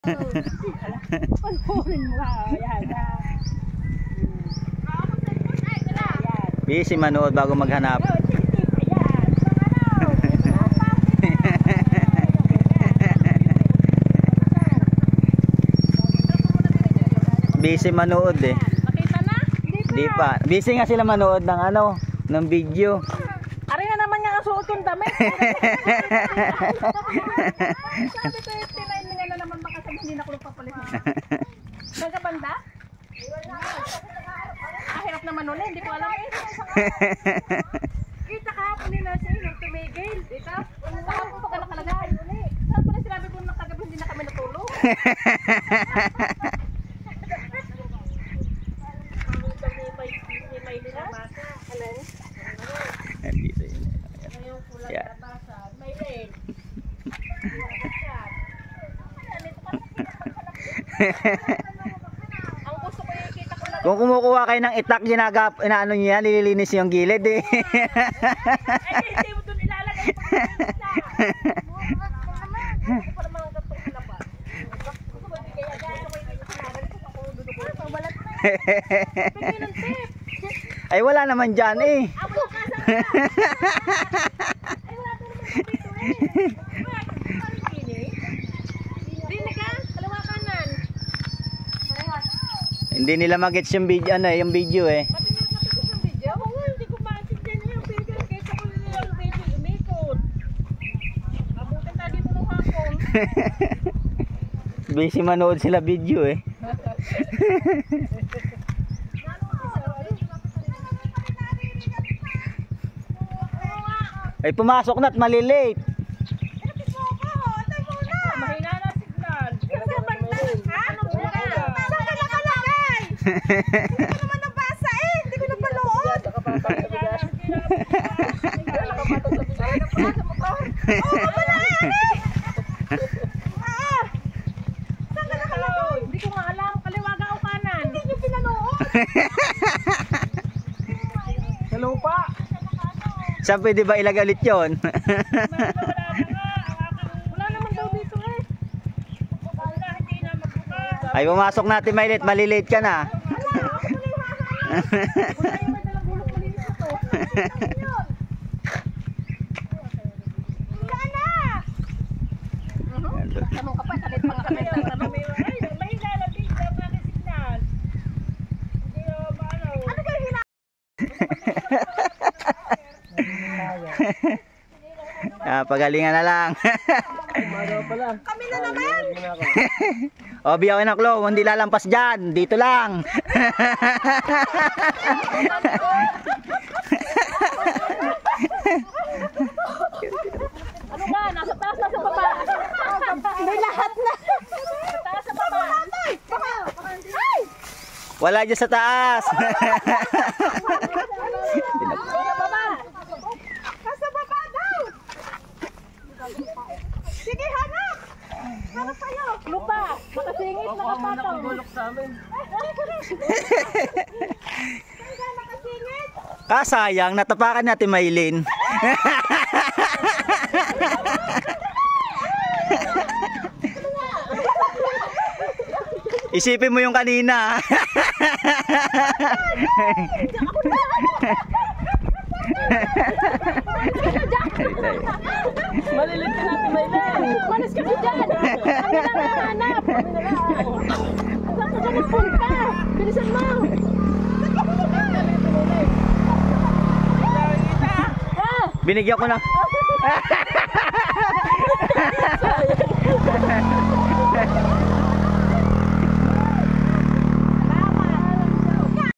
Panoorin mo ha. Ayan. Busy manood bago maghanap. Busy manood eh. Nakita na? Di pa. Busy nga sila manood ng ano, ng video. Ari na naman yung suot yung damit. Sabi ko, tinayin nga na naman baka sabi hindi na ako nagpapalit. Nagabanda? Hirap naman nun eh, hindi ko alam eh. Kita kahapon nila siya, nung tumigil. Dito, kahapon pa ka nakalagay. Saan pala sinabi ko nung kagabi hindi na kami natulog? Dito yun. Yeah. Ang gusto ko yung kita ko lang. Kung kumukuha kayo ng itak, inaano niyo yan, nililinis yung gilid eh. Ay, hindi mo doon ilalagay yung pagkakas para mga gatong sila pa. Gusto mo hindi kaya dyan. Gusto ko yung dudukot. Mabalat na yun. Pagkain ng tip. Ay wala naman dyan eh. Wala ka sa ay wala ka naman dito eh. Dini ka? Kalawa kanan. Hindi nila magets yung video, ano, yung video eh. Pati nga kapit yung video? Oo nga, hindi ko maintindihan yung video. Kaysa ko yung video umikot. Abutin tayo dito nung hapon. Busy manood sila video eh. Ay pumasok na at malilate. Mahina na signal. Kasi banda. Ha? Anong buka? Saan ka nakalagay? Hindi ko naman nabasa eh. Hindi ko napanood. Oo, wala eh. Saan ka nakalagay? Hindi ko nga alam. Kaliwaga o kanan? Hindi nyo pinanood. Hello pa. Saan pwede ba ilagay ulit yun? Wala naman daw dito eh. Hindi na magbuka. Ay pumasok natin Mailit, malilate ka na. Wala yung may dalang bulok malinis ito. Wala na! Tanong ka pa, kalit pang kami ng tanong. Ay, mahina na din sa mga signal. Hindi na maano. Ano kayo hina? Pagalingan na lang. Kami na naman! O biyawin na Klo, hindi lalampas dyan. Dito lang. Ano ba? Nasa taas, nasa baba? Hindi lahat na. Sa taas, sa baba. Ay! Wala dyan sa taas. Sa baba. Nasa baba daw. Sige, hanap. Hanap kayo. Lupa. Makasingit, nakapatong. Sa amin. Nakasingit. Kasayang, natapakan natin Maylin. Isipin mo yung kanina. Malilit ka natin, Maylen. Manis ka dyan. Kami na nahanap. Saan ka nagpunta? Bilisan mo. Binigyan ko ng